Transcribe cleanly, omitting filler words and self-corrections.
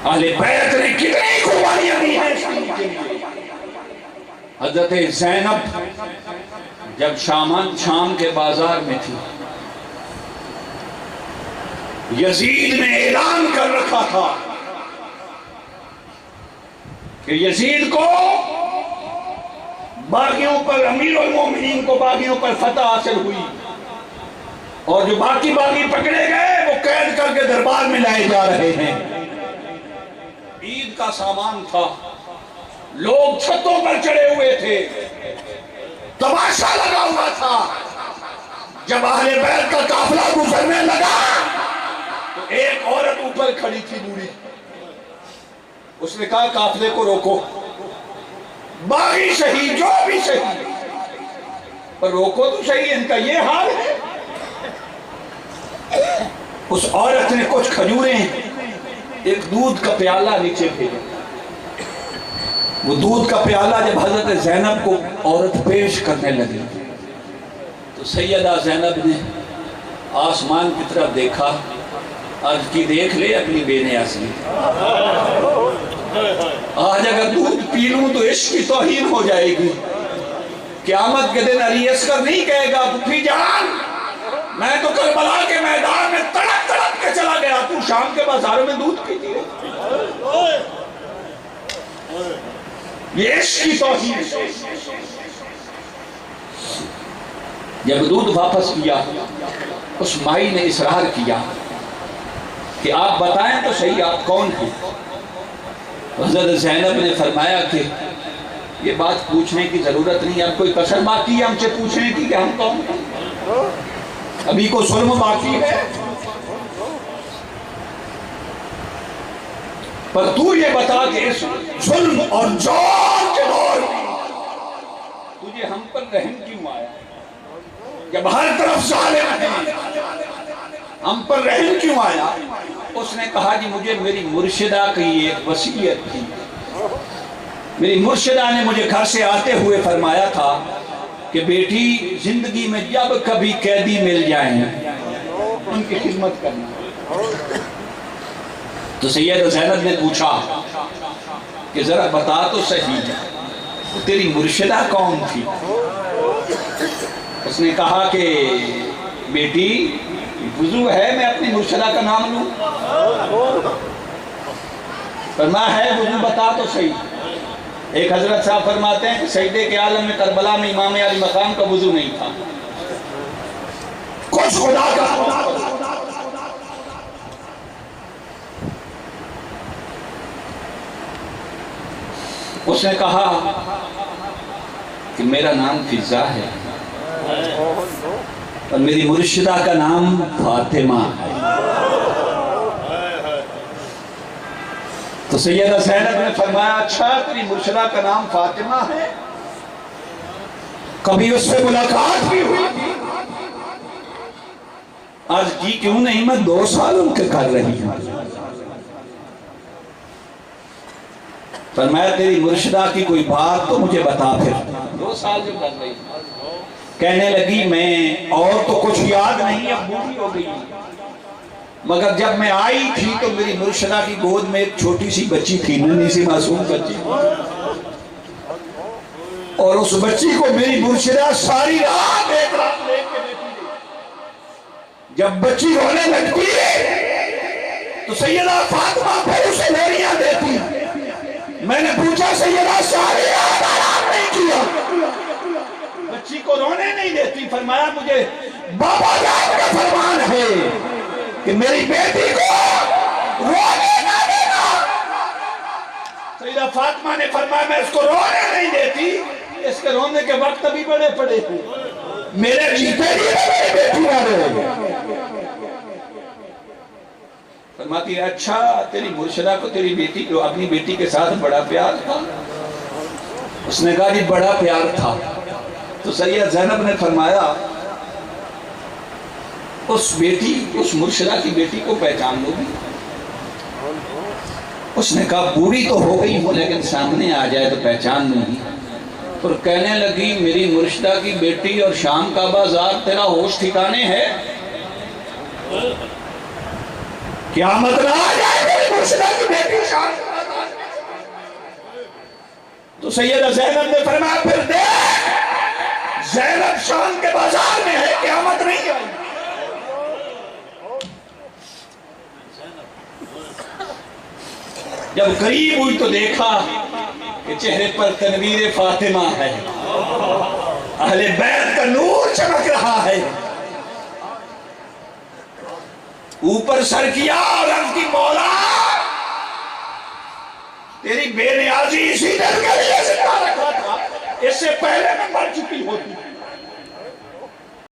اہل بیت نے کتنی قربانیاں دی ہیں اس دین کے لیے۔ حضرت زینب جب شام کے بازار میں تھی، یزید نے اعلان کر رکھا تھا کہ یزید کو باغیوں پر، امیر المومنین کو باغیوں پر فتح حاصل ہوئی، اور جو باقی باغی پکڑے گئے وہ قید کر کے دربار میں لائے جا رہے ہیں۔ عید کا سامان تھا، لوگ چھتوں پر چڑھے ہوئے تھے، تماشا لگا ہوا تھا۔ جب اہل بیت کا قافلہ گزرنے لگا تو ایک عورت اوپر کھڑی تھی بوڑھی، اس نے کہا قافلے کو روکو، باغی شہید جو بھی شہید، پر روکو تو صحیح، ان کا یہ حال ہے۔ اس عورت نے کچھ کھجوریں، ایک دودھ کا پیالہ نیچے بھیجا۔ وہ دودھ کا پیالہ جب حضرت زینب کو عورت پیش کرنے لگی تو سیدہ زینب نے آسمان کی طرف دیکھا، عرض کی دیکھ لے اپنی بے نیازی، آج اگر دودھ پی لوں تو عشق کی توہین ہو جائے گی۔ قیامت کے دن علی اصغر نہیں کہے گا پھوپھی جان میں تو کربلا کے میدان میں تڑپ تڑپ کے چلا گیا، تو شام کے بازاروں میں دودھ پیتی ہے۔ یہ عشق کی توہین۔ جب دودھ واپس کیا، اس مائی نے اصرار کیا کہ آپ بتائیں تو صحیح آپ کون ہیں۔ حضرت زینب نے فرمایا کہ یہ بات پوچھنے کی ضرورت نہیں، اب کوئی کسر باقی ہے ہم سے پوچھنے کی کہ ہم کون ہیں؟ ابھی کو ظلم باقی ہے؟ پر تو یہ بتا کہ اس ظلم اور جور کے دور میں تجھے ہم پر رحم کیوں آیا؟ جب ہر طرف ظالم ہیں ہم پر رحم کیوں آیا؟ اس نے کہا جی مجھے میری مرشدہ کی ایک وصیت تھی، میری مرشدہ نے مجھے گھر سے آتے ہوئے فرمایا تھا کہ بیٹی زندگی میں جب کبھی قیدی مل جائیں ان کی خدمت کرنا۔ تو سیدہ زینب نے پوچھا کہ ذرا بتا تو صحیح تیری مرشدہ کون تھی؟ اس نے کہا کہ بیٹی وضو ہے میں اپنی مرشدہ کا نام لوں؟ فرمایا ہے وضو، بتا تو صحیح۔ ایک حضرت صاحب فرماتے ہیں کہ سجدے کے عالم میں کربلا میں امام علی مقام کا وضو نہیں تھا، کچھ خدا کا۔ اس نے کہا کہ میرا نام فضا ہے اور میری مرشدہ کا نام فاطمہ ہے۔ تو سیدہ زینب نے فرمایا اچھا تیری مرشدہ کا نام فاطمہ ہے، کبھی اس سے ملاقات بھی ہوئی؟ آج کی کیوں نہیں، میں 2 سال ان کے کر رہی ہوں۔ فرمایا تیری مرشدہ کی کوئی بات تو مجھے بتا پھر۔ 2 سال جو کر رہی کہنے لگی میں اور تو کچھ یاد نہیں، اب بوڑھی ہو گئی، مگر جب میں آئی تھی تو میری مرشدہ کی گود میں ایک چھوٹی سی بچی تھی، ننھی سی معصوم بچی، اور اس بچی کو میری مرشدہ ساری رات ایک رات لے کے دیتی تھی۔ جب بچی رونے لگتی تو سیدہ فاطمہ پھر اسے لیریاں دیتی۔ میں نے پوچھا سیدہ ساری رات آرام نہیں کیا، بچی کو رونے نہیں دیتی؟ فرمایا مجھے بابا جان کا فرمان ہے کہ میری بیٹی کو رونے نہ دینا۔ سیدہ فاطمہ نے فرمایا میں اس کو رونے نہیں دیتی، اس کے رونے کے وقت ابھی بڑے پڑے ہیں، میرے جیتے بھی میری بیٹی نہ رہے۔ فرماتی ہے اچھا تیری مرشدہ کو تیری بیٹی کو اپنی بیٹی کے ساتھ بڑا پیار تھا؟ اس نے کہا جی بڑا پیار تھا۔ تو سیدہ زینب نے فرمایا اس مرشدہ کی بیٹی کو پہچان لو گی؟ اس نے کہا بوڑھی تو ہو گئی ہوں لیکن سامنے آ جائے تو پہچان لوں گی۔ اور کہنے لگی میری مرشدہ کی بیٹی اور شام کا بازار تیرا ہوش ٹھکانے ہے؟ قیامت نہ آ جائے میری مرشدہ کی بیٹی شام تو سیدہ زینب نے فرمایا پھر دیکھ زینب شام کے بازار میں ہے، قیامت نہیں آئی۔ جب قریب ہوئی تو دیکھا کہ چہرے پر تنویر فاطمہ ہے، اہل بیت کا نور چمک رہا ہے۔ اوپر سر کیا اور عرض کی مولا تیری بے نیازی اسی دن کے لیے زندہ رکھا تھا، اس سے پہلے میں مر چکی ہوتی۔